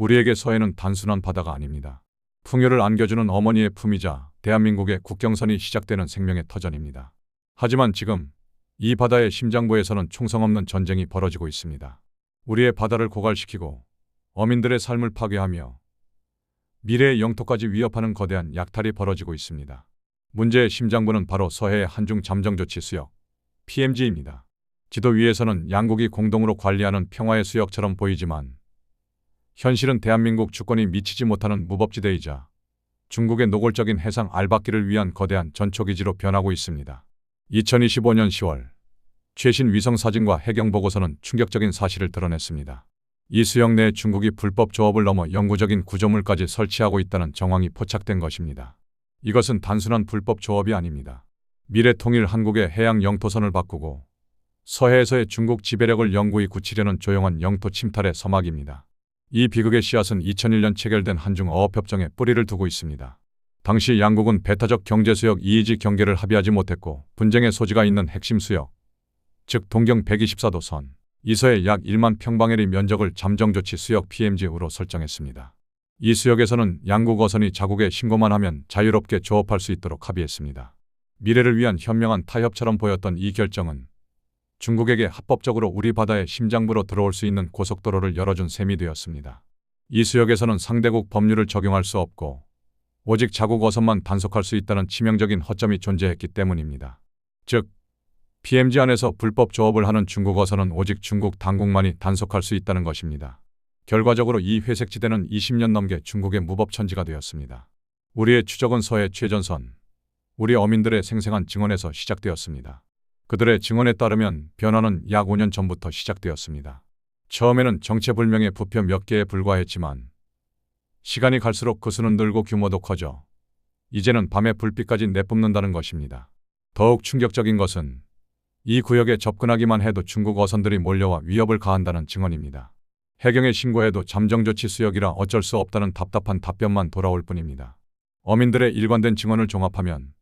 우리에게 서해는 단순한 바다가 아닙니다. 풍요를 안겨주는 어머니의 품이자 대한민국의 국경선이 시작되는 생명의 터전입니다. 하지만 지금 이 바다의 심장부에서는 총성 없는 전쟁이 벌어지고 있습니다. 우리의 바다를 고갈시키고 어민들의 삶을 파괴하며 미래의 영토까지 위협하는 거대한 약탈이 벌어지고 있습니다. 문제의 심장부는 바로 서해의 한중 잠정조치 수역, PMG입니다. 지도 위에서는 양국이 공동으로 관리하는 평화의 수역처럼 보이지만 현실은 대한민국 주권이 미치지 못하는 무법지대이자 중국의 노골적인 해상 알박기를 위한 거대한 전초기지로 변하고 있습니다. 2025년 10월 최신 위성사진과 해경보고서는 충격적인 사실을 드러냈습니다. 이 수역 내에 중국이 불법 조업을 넘어 영구적인 구조물까지 설치하고 있다는 정황이 포착된 것입니다. 이것은 단순한 불법 조업이 아닙니다. 미래 통일 한국의 해양 영토선을 바꾸고 서해에서의 중국 지배력을 영구히 굳히려는 조용한 영토 침탈의 서막입니다. 이 비극의 씨앗은 2001년 체결된 한중 어업협정에 뿌리를 두고 있습니다. 당시 양국은 배타적 경제수역 이의지 경계를 합의하지 못했고 분쟁의 소지가 있는 핵심 수역, 즉 동경 124도 선, 이서의 약 1만 평방해리 면적을 잠정조치 수역 PMG으로 설정했습니다. 이 수역에서는 양국 어선이 자국에 신고만 하면 자유롭게 조업할 수 있도록 합의했습니다. 미래를 위한 현명한 타협처럼 보였던 이 결정은 중국에게 합법적으로 우리 바다의 심장부로 들어올 수 있는 고속도로를 열어준 셈이 되었습니다. 이 수역에서는 상대국 법률을 적용할 수 없고 오직 자국 어선만 단속할 수 있다는 치명적인 허점이 존재했기 때문입니다. 즉, PMG 안에서 불법 조업을 하는 중국 어선은 오직 중국 당국만이 단속할 수 있다는 것입니다. 결과적으로 이 회색지대는 20년 넘게 중국의 무법천지가 되었습니다. 우리의 추적은 서해 최전선, 우리 어민들의 생생한 증언에서 시작되었습니다. 그들의 증언에 따르면 변화는 약 5년 전부터 시작되었습니다. 처음에는 정체불명의 부표 몇 개에 불과했지만 시간이 갈수록 그 수는 늘고 규모도 커져 이제는 밤에 불빛까지 내뿜는다는 것입니다. 더욱 충격적인 것은 이 구역에 접근하기만 해도 중국 어선들이 몰려와 위협을 가한다는 증언입니다. 해경에 신고해도 잠정조치 수역이라 어쩔 수 없다는 답답한 답변만 돌아올 뿐입니다. 어민들의 일관된 증언을 종합하면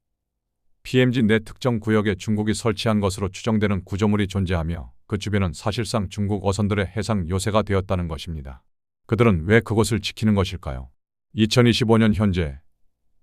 PMG 내 특정 구역에 중국이 설치한 것으로 추정되는 구조물이 존재하며 그 주변은 사실상 중국 어선들의 해상 요새가 되었다는 것입니다. 그들은 왜 그곳을 지키는 것일까요? 2025년 현재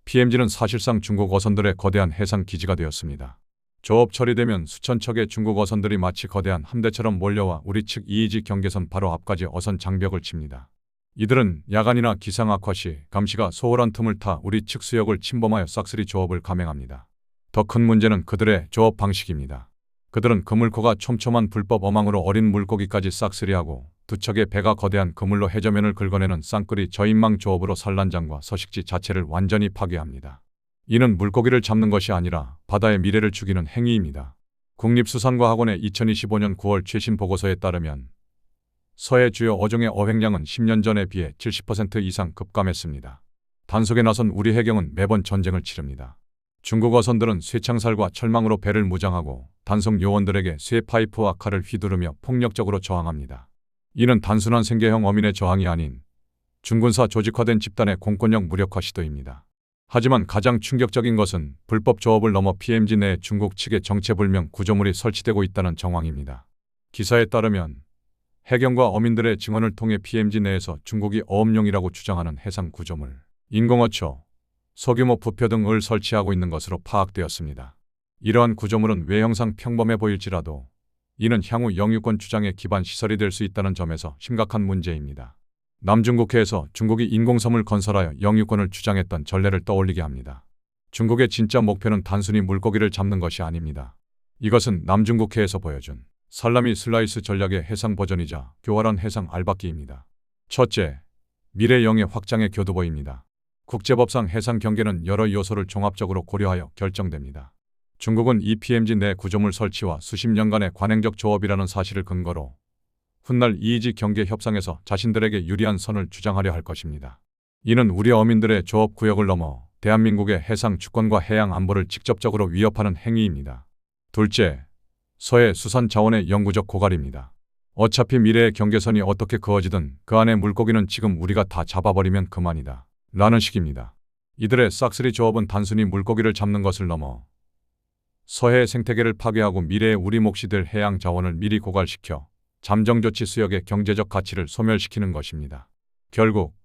PMG는 사실상 중국 어선들의 거대한 해상 기지가 되었습니다. 조업 처리되면 수천 척의 중국 어선들이 마치 거대한 함대처럼 몰려와 우리 측 이의지 경계선 바로 앞까지 어선 장벽을 칩니다. 이들은 야간이나 기상 악화 시 감시가 소홀한 틈을 타 우리 측 수역을 침범하여 싹쓸이 조업을 감행합니다. 더 큰 문제는 그들의 조업 방식입니다. 그들은 그물코가 촘촘한 불법 어망으로 어린 물고기까지 싹쓸이하고 두 척의 배가 거대한 그물로 해저면을 긁어내는 쌍끌이 저인망 조업으로 산란장과 서식지 자체를 완전히 파괴합니다. 이는 물고기를 잡는 것이 아니라 바다의 미래를 죽이는 행위입니다. 국립수산과학원의 2025년 9월 최신 보고서에 따르면 서해 주요 어종의 어획량은 10년 전에 비해 70% 이상 급감했습니다. 단속에 나선 우리 해경은 매번 전쟁을 치릅니다. 중국 어선들은 쇠창살과 철망으로 배를 무장하고 단속 요원들에게 쇠 파이프와 칼을 휘두르며 폭력적으로 저항합니다. 이는 단순한 생계형 어민의 저항이 아닌 중군사 조직화된 집단의 공권력 무력화 시도입니다. 하지만 가장 충격적인 것은 불법 조업을 넘어 PMG 내에 중국 측의 정체불명 구조물이 설치되고 있다는 정황입니다. 기사에 따르면 해경과 어민들의 증언을 통해 PMG 내에서 중국이 어업용이라고 주장하는 해상 구조물, 인공어초, 소규모 부표 등을 설치하고 있는 것으로 파악되었습니다. 이러한 구조물은 외형상 평범해 보일지라도 이는 향후 영유권 주장의 기반 시설이 될 수 있다는 점에서 심각한 문제입니다. 남중국해에서 중국이 인공섬을 건설하여 영유권을 주장했던 전례를 떠올리게 합니다. 중국의 진짜 목표는 단순히 물고기를 잡는 것이 아닙니다. 이것은 남중국해에서 보여준 살라미 슬라이스 전략의 해상 버전이자 교활한 해상 알박기입니다. 첫째, 미래 영해 확장의 교두보입니다. 국제법상 해상 경계는 여러 요소를 종합적으로 고려하여 결정됩니다. 중국은 이 PMG 내 구조물 설치와 수십 년간의 관행적 조업이라는 사실을 근거로 훗날 이의지 경계 협상에서 자신들에게 유리한 선을 주장하려 할 것입니다. 이는 우리 어민들의 조업 구역을 넘어 대한민국의 해상 주권과 해양 안보를 직접적으로 위협하는 행위입니다. 둘째, 서해 수산 자원의 영구적 고갈입니다. 어차피 미래의 경계선이 어떻게 그어지든 그 안의 물고기는 지금 우리가 다 잡아버리면 그만이다 라는 식입니다. 이들의 싹쓸이 조업은 단순히 물고기를 잡는 것을 넘어 서해의 생태계를 파괴하고 미래의 우리 몫이 될 해양 자원을 미리 고갈시켜 잠정조치 수역의 경제적 가치를 소멸시키는 것입니다. 결국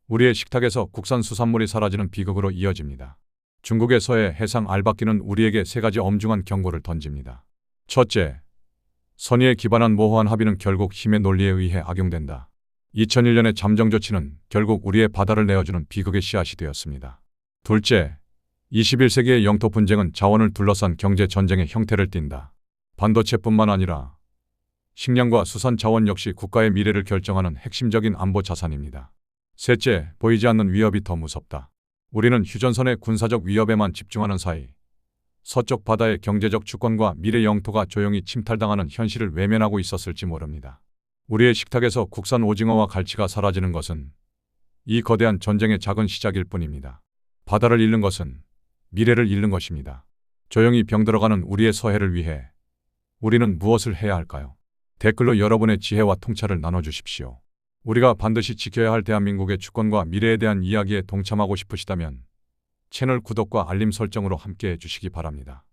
우리의 식탁에서 국산 수산물이 사라지는 비극으로 이어집니다. 중국에서의 해상 알박기는 우리에게 세 가지 엄중한 경고를 던집니다. 첫째, 선의에 기반한 모호한 합의는 결국 힘의 논리에 의해 악용된다. 2001년의 잠정 조치는 결국 우리의 바다를 내어주는 비극의 씨앗이 되었습니다. 둘째, 21세기의 영토 분쟁은 자원을 둘러싼 경제 전쟁의 형태를 띈다. 반도체뿐만 아니라 식량과 수산 자원 역시 국가의 미래를 결정하는 핵심적인 안보 자산입니다. 셋째, 보이지 않는 위협이 더 무섭다. 우리는 휴전선의 군사적 위협에만 집중하는 사이 서쪽 바다의 경제적 주권과 미래 영토가 조용히 침탈당하는 현실을 외면하고 있었을지 모릅니다. 우리의 식탁에서 국산 오징어와 갈치가 사라지는 것은 이 거대한 전쟁의 작은 시작일 뿐입니다. 바다를 잃는 것은 미래를 잃는 것입니다. 조용히 병들어가는 우리의 서해를 위해 우리는 무엇을 해야 할까요? 댓글로 여러분의 지혜와 통찰을 나눠주십시오. 우리가 반드시 지켜야 할 대한민국의 주권과 미래에 대한 이야기에 동참하고 싶으시다면 채널 구독과 알림 설정으로 함께해 주시기 바랍니다.